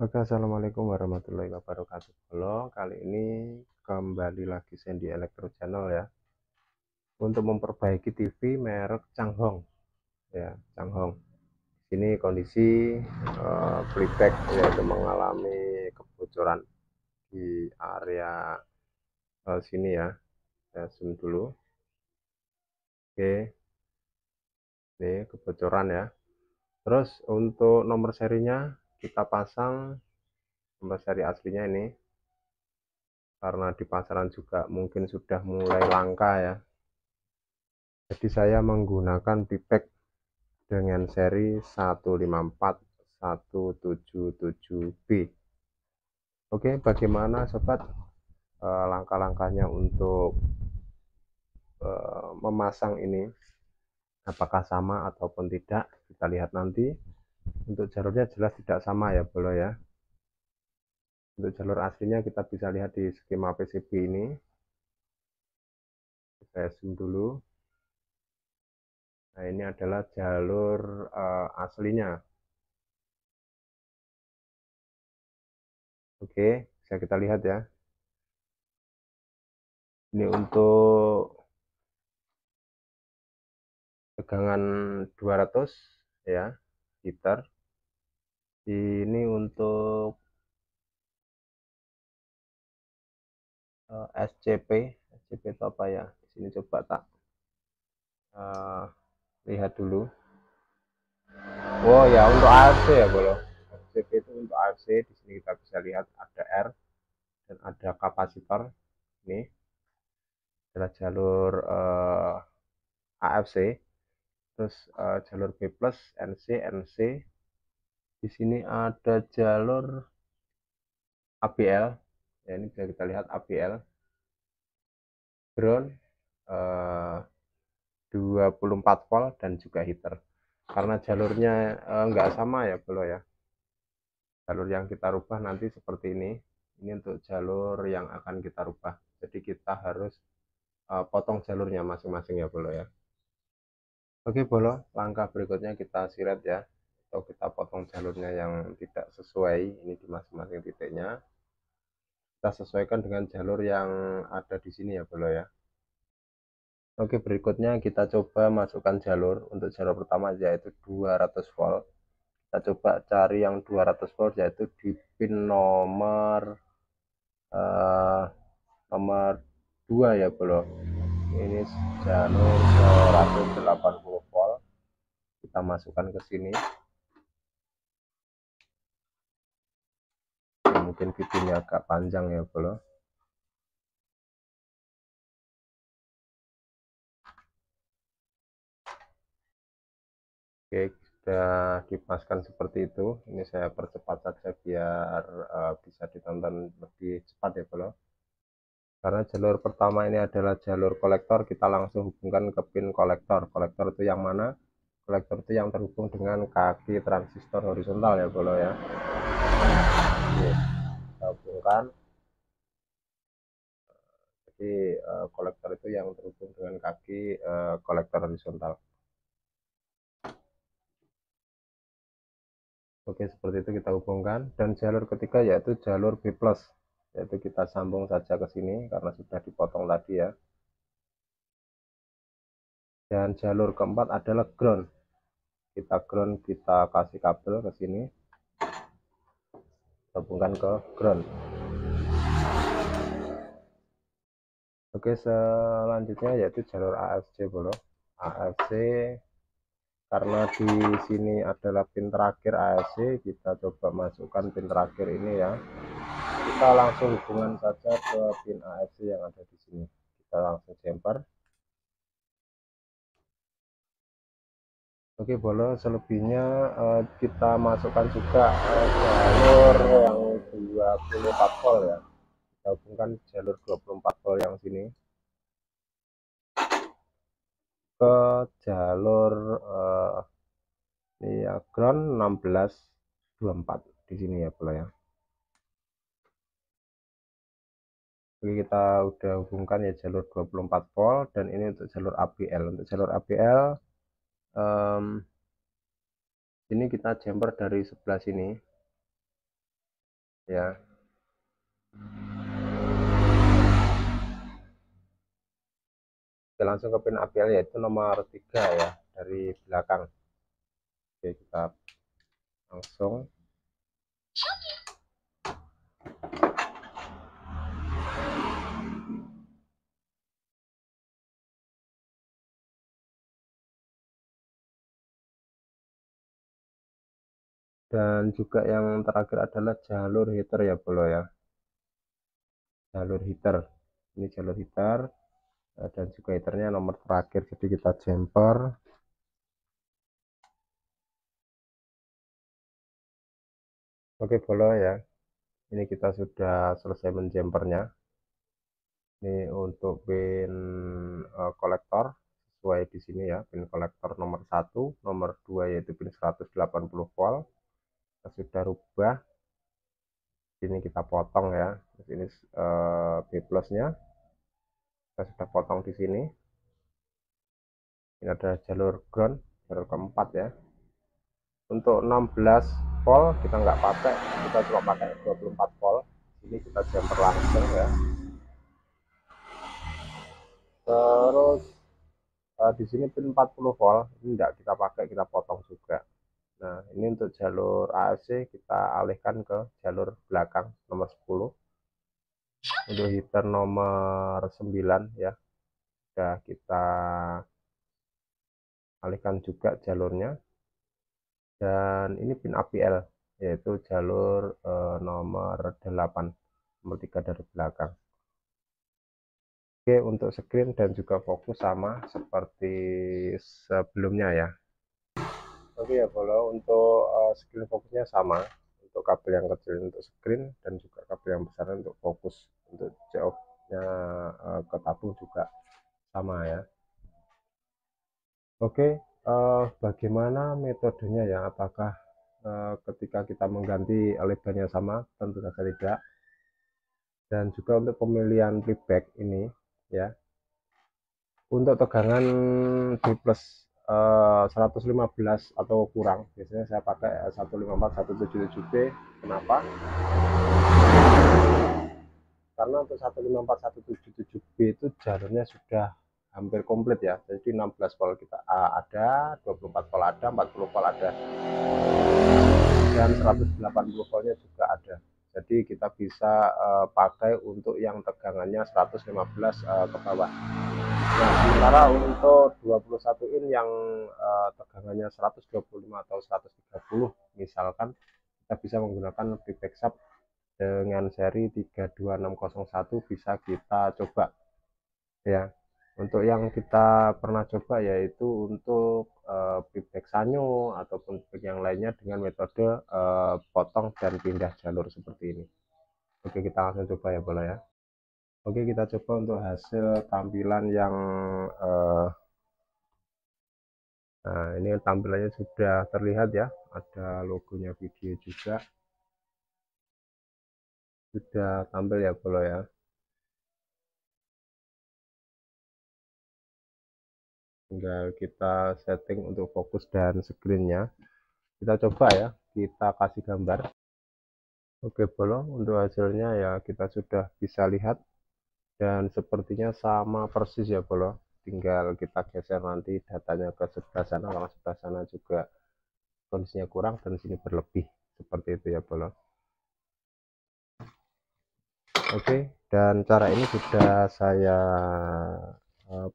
Oke, assalamualaikum warahmatullahi wabarakatuh. Halo, kali ini kembali lagi Sandy Electro Channel ya. Untuk memperbaiki TV merek Changhong ya, Changhong. Ini kondisi playback yaitu mengalami kebocoran di area sini ya. Saya zoom dulu. Oke, ini kebocoran ya. Terus untuk nomor serinya kita pasang nomor seri aslinya ini, karena di pasaran juga mungkin sudah mulai langka ya. Jadi saya menggunakan pipek dengan seri 154177B. Oke, bagaimana sobat langkah-langkahnya untuk memasang ini? Apakah sama ataupun tidak? Kita lihat nanti. Untuk jalurnya jelas tidak sama ya, Bolo ya. Untuk jalur aslinya kita bisa lihat di skema PCB ini. Saya zoom dulu. Nah, ini adalah jalur aslinya. Oke, bisa kita lihat ya. Ini untuk tegangan 200 ya, heater. Ini untuk SCP itu apa ya? Di sini coba tak lihat dulu. Oh ya, untuk AFC ya, Bolo. SCP itu untuk AFC. Di sini kita bisa lihat ada R dan ada kapasitor. Ini adalah jalur AFC. Terus jalur B+, NC, NC. Di sini ada jalur ABL. Ya, ini bisa kita lihat ABL. Ground 24 volt dan juga heater. Karena jalurnya enggak sama ya, Bro ya. Jalur yang kita rubah nanti seperti ini. Ini untuk jalur yang akan kita rubah. Jadi kita harus potong jalurnya masing-masing ya, Bro ya. Oke, Bolo, langkah berikutnya kita silet ya. Atau kita potong jalurnya yang tidak sesuai ini di masing-masing titiknya. Kita sesuaikan dengan jalur yang ada di sini ya, Bro ya. Oke, berikutnya kita coba masukkan jalur. Untuk jalur pertama yaitu 200 volt. Kita coba cari yang 200 volt yaitu di pin nomor 2 ya, Bro. Ini jalur 180 volt. Kita masukkan ke sini. Mungkin videonya agak panjang ya, Bro. Oke, sudah dipaskan seperti itu. Ini saya percepat saja biar bisa ditonton lebih cepat ya, Bro. Karena jalur pertama ini adalah jalur kolektor, kita langsung hubungkan ke pin kolektor. Kolektor itu yang mana? Kolektor itu yang terhubung dengan kaki transistor horizontal ya, Bro ya. Oke, kita hubungkan. Jadi kolektor itu yang terhubung dengan kaki kolektor horizontal. Oke, seperti itu kita hubungkan. Dan jalur ketiga yaitu jalur B+, yaitu kita sambung saja ke sini karena sudah dipotong tadi ya. Dan jalur keempat adalah ground. Kita ground, kita kasih kabel ke sini, hubungkan ke ground. Oke, selanjutnya yaitu jalur AFC, Bro. AFC, karena di sini adalah pin terakhir AFC, kita coba masukkan pin terakhir ini ya. Kita langsung hubungan saja ke pin AFC yang ada di sini. Kita langsung jumper. Oke, Bolo, selebihnya kita masukkan juga jalur yang 24 volt ya. Kita hubungkan jalur 24 volt yang sini ke jalur ya, ground 1624 di sini ya, Bolo ya. Oke, kita udah hubungkan ya jalur 24 volt dan ini untuk jalur ABL. Untuk jalur ABL ini kita jumper dari sebelah sini. ya. Oke, langsung ke pin APL yaitu nomor 3 ya dari belakang. Oke, kita langsung. Dan juga yang terakhir adalah jalur heater ya bro ya, jalur heater ini jalur heater, dan juga heaternya nomor terakhir, jadi kita jumper. Oke bro ya, ini kita sudah selesai menjumpernya. Ini untuk pin kolektor sesuai di sini ya, pin kolektor nomor 1, nomor 2 yaitu pin 180 volt kita sudah rubah. Ini kita potong ya, terus ini B plusnya kita sudah potong di sini. Ini ada jalur ground, jalur keempat ya. Untuk 16 volt kita nggak pakai, kita cuma pakai 24 volt. Ini kita jumper langsung ya. Terus di sini pin 40 volt ini enggak kita pakai, kita potong juga. Nah ini untuk jalur AC kita alihkan ke jalur belakang nomor 10. Untuk heater nomor 9 ya sudah kita alihkan juga jalurnya. Dan ini pin APL yaitu jalur nomor 8, nomor 3 dari belakang. Oke, untuk screen dan juga fokus sama seperti sebelumnya ya. Oke ya kalau untuk screen fokusnya sama, untuk kabel yang kecil untuk screen dan juga kabel yang besar untuk fokus. Untuk jauhnya ke tabung juga sama ya. Oke, bagaimana metodenya ya, apakah ketika kita mengganti lebarnya sama? Tentu saja tidak. Dan juga untuk pemilihan playback ini ya, untuk tegangan di plus 115 atau kurang biasanya saya pakai 154 177B. Kenapa? Karena untuk 154 177B itu jalurnya sudah hampir komplit ya, jadi 16 volt kita ada, 24 volt ada, 40 volt ada, dan 180 voltnya juga ada. Jadi kita bisa pakai untuk yang tegangannya 115 ke bawah. Nah, sementara untuk 21 in yang tegangannya 125 atau 130 misalkan, kita bisa menggunakan playback sub dengan seri 32601, bisa kita coba ya. Untuk yang kita pernah coba yaitu untuk playback sanyo ataupun yang lainnya dengan metode potong dan pindah jalur seperti ini. Oke, kita langsung coba ya bola ya. Oke, kita coba untuk hasil tampilan yang nah ini tampilannya sudah terlihat ya, ada logonya video juga sudah tampil ya bola ya. Tinggal kita setting untuk fokus dan screennya. Kita coba ya, kita kasih gambar. Oke bolo, untuk hasilnya ya kita sudah bisa lihat dan sepertinya sama persis ya bolo. Tinggal kita geser nanti datanya ke sebelah sana, karena sebelah sana juga kondisinya kurang dan sini berlebih, seperti itu ya bolo. Oke, dan cara ini sudah saya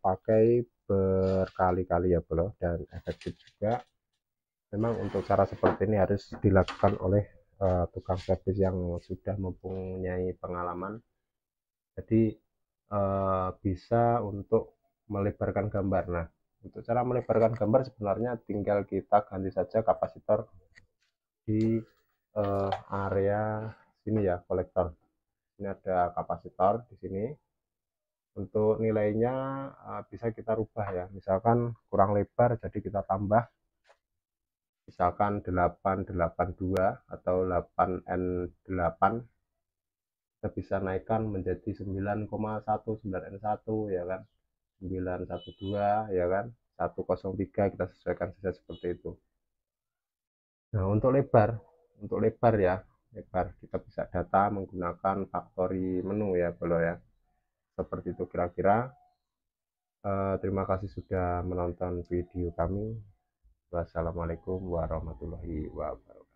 pakai berkali-kali ya bro, dan efektif juga. Memang untuk cara seperti ini harus dilakukan oleh tukang servis yang sudah mempunyai pengalaman, jadi bisa untuk melebarkan gambar. Nah, untuk cara melebarkan gambar sebenarnya tinggal kita ganti saja kapasitor di area sini ya, kolektor. Ini ada kapasitor di sini. Untuk nilainya bisa kita rubah ya, misalkan kurang lebar jadi kita tambah misalkan 882 atau 8N8, kita bisa naikkan menjadi 9,1 9N1 ya kan, 912 ya kan, 103, kita sesuaikan saja seperti itu. Nah untuk lebar ya, lebar. Kita bisa data menggunakan factory menu ya bro ya, seperti itu kira-kira. Terima kasih sudah menonton video kami. Wassalamualaikum warahmatullahi wabarakatuh.